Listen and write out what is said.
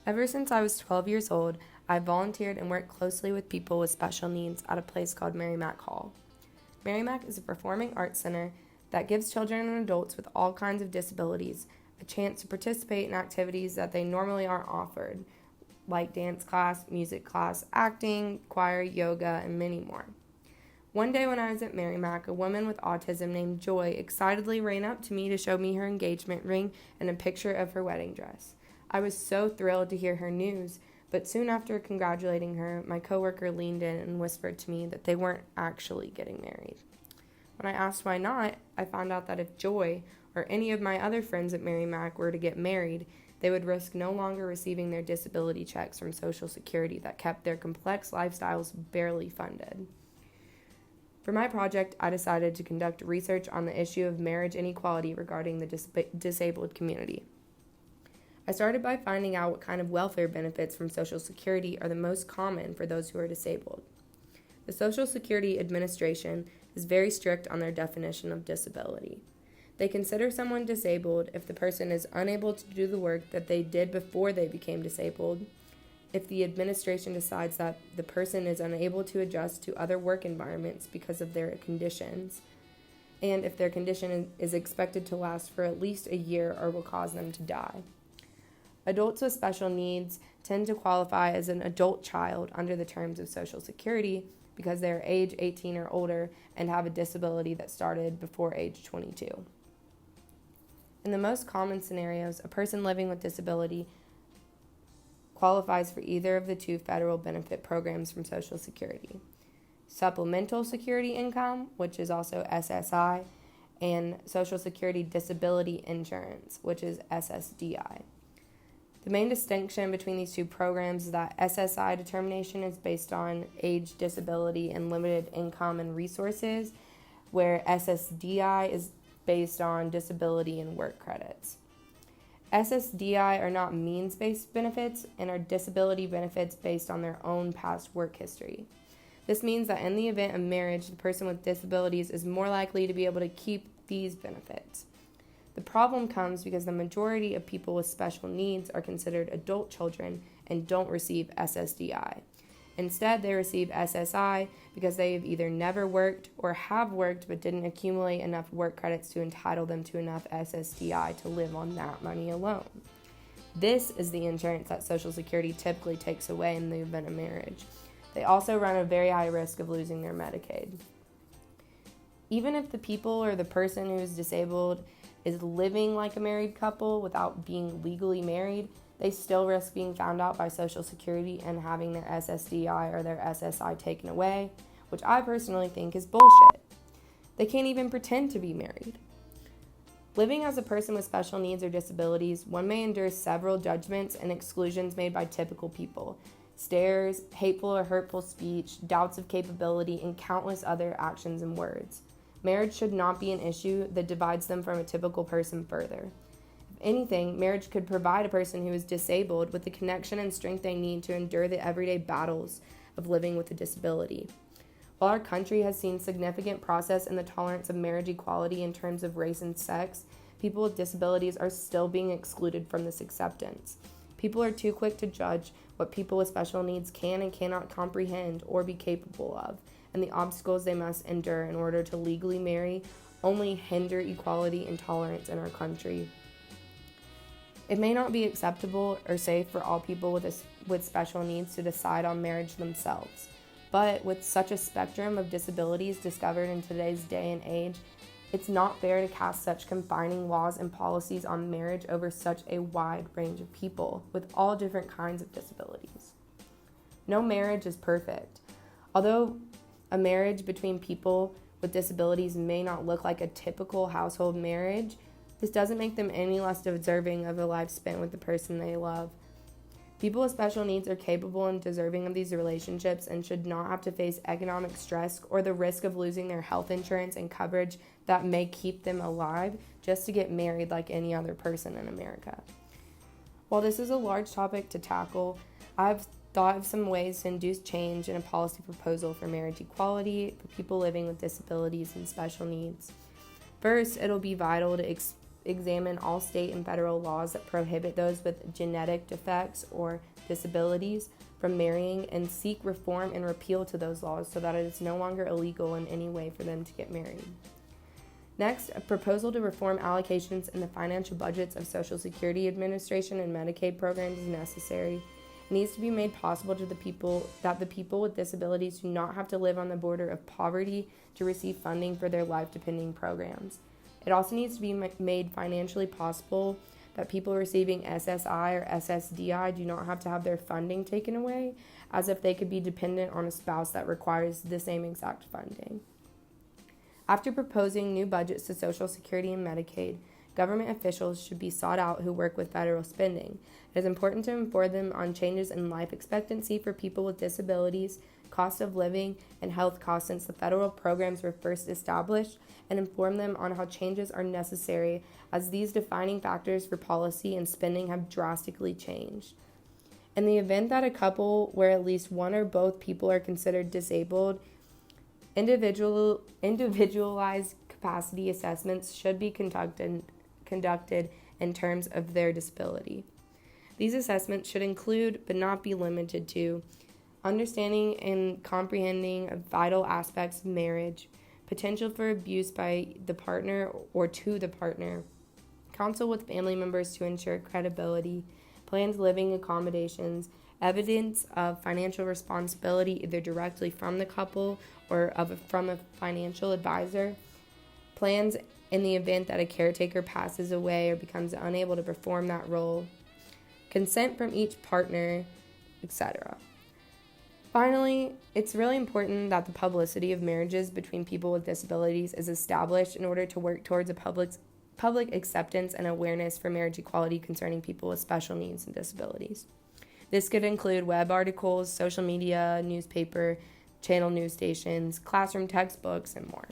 Ever since I was 12 years old, I volunteered and worked closely with people with special needs at a place called Merrimack Hall. Merrimack is a performing arts center that gives children and adults with all kinds of disabilities a chance to participate in activities that they normally aren't offered, like dance class, music class, acting, choir, yoga, and many more. One day when I was at Merrimack, a woman with autism named Joy excitedly ran up to me to show me her engagement ring and a picture of her wedding dress. I was so thrilled to hear her news, but soon after congratulating her, my coworker leaned in and whispered to me that they weren't actually getting married. When I asked why not, I found out that if Joy or any of my other friends at Merrimack were to get married, they would risk no longer receiving their disability checks from Social Security that kept their complex lifestyles barely funded. For my project, I decided to conduct research on the issue of marriage inequality regarding the disabled community. I started by finding out what kind of welfare benefits from Social Security are the most common for those who are disabled. The Social Security Administration is very strict on their definition of disability. They consider someone disabled if the person is unable to do the work that they did before they became disabled, if the administration decides that the person is unable to adjust to other work environments because of their conditions, and if their condition is expected to last for at least a year or will cause them to die. Adults with special needs tend to qualify as an adult child under the terms of Social Security because they are age 18 or older and have a disability that started before age 22. In the most common scenarios, a person living with disability qualifies for either of the two federal benefit programs from Social Security: Supplemental Security Income, which is also SSI, and Social Security Disability Insurance, which is SSDI. The main distinction between these two programs is that SSI determination is based on age, disability, and limited income and resources, where SSDI is based on disability and work credits. SSDI are not means-based benefits and are disability benefits based on their own past work history. This means that in the event of marriage, the person with disabilities is more likely to be able to keep these benefits. The problem comes because the majority of people with special needs are considered adult children and don't receive SSDI. Instead, they receive SSI because they have either never worked or have worked but didn't accumulate enough work credits to entitle them to enough SSDI to live on that money alone. This is the insurance that Social Security typically takes away in the event of marriage. They also run a very high risk of losing their Medicaid. Even if the people or the person who is disabled is living like a married couple without being legally married, they still risk being found out by Social Security and having their SSDI or their SSI taken away, which I personally think is bullshit. They can't even pretend to be married. Living as a person with special needs or disabilities, one may endure several judgments and exclusions made by typical people: stares, hateful or hurtful speech, doubts of capability, and countless other actions and words. Marriage should not be an issue that divides them from a typical person further. If anything, marriage could provide a person who is disabled with the connection and strength they need to endure the everyday battles of living with a disability. While our country has seen significant progress in the tolerance of marriage equality in terms of race and sex, people with disabilities are still being excluded from this acceptance. People are too quick to judge what people with special needs can and cannot comprehend or be capable of, and the obstacles they must endure in order to legally marry only hinder equality and tolerance in our country. It may not be acceptable or safe for all people with special needs to decide on marriage themselves, but with such a spectrum of disabilities discovered in today's day and age, it's not fair to cast such confining laws and policies on marriage over such a wide range of people with all different kinds of disabilities. No marriage is perfect. Although a marriage between people with disabilities may not look like a typical household marriage, this doesn't make them any less deserving of a life spent with the person they love. People with special needs are capable and deserving of these relationships and should not have to face economic stress or the risk of losing their health insurance and coverage that may keep them alive just to get married like any other person in America. While this is a large topic to tackle, I've thought of some ways to induce change in a policy proposal for marriage equality for people living with disabilities and special needs. First, it'll be vital to examine all state and federal laws that prohibit those with genetic defects or disabilities from marrying, and seek reform and repeal to those laws so that it is no longer illegal in any way for them to get married. Next, a proposal to reform allocations in the financial budgets of Social Security Administration and Medicaid programs is necessary. It needs to be made possible to the people with disabilities do not have to live on the border of poverty to receive funding for their life-depending programs. It also needs to be made financially possible that people receiving SSI or SSDI do not have to have their funding taken away, as if they could be dependent on a spouse that requires the same exact funding. After proposing new budgets to Social Security and Medicaid, government officials should be sought out who work with federal spending. It is important to inform them on changes in life expectancy for people with disabilities, cost of living, and health costs since the federal programs were first established, and inform them on how changes are necessary as these defining factors for policy and spending have drastically changed. In the event that a couple where at least one or both people are considered disabled, individualized capacity assessments should be conducted in terms of their disability. These assessments should include, but not be limited to, understanding and comprehending of vital aspects of marriage, potential for abuse by the partner or to the partner, counsel with family members to ensure credibility, planned living accommodations, evidence of financial responsibility either directly from the couple or from a financial advisor, plans in the event that a caretaker passes away or becomes unable to perform that role, consent from each partner, etc. Finally, it's really important that the publicity of marriages between people with disabilities is established in order to work towards a public acceptance and awareness for marriage equality concerning people with special needs and disabilities. This could include web articles, social media, newspaper, channel news stations, classroom textbooks, and more.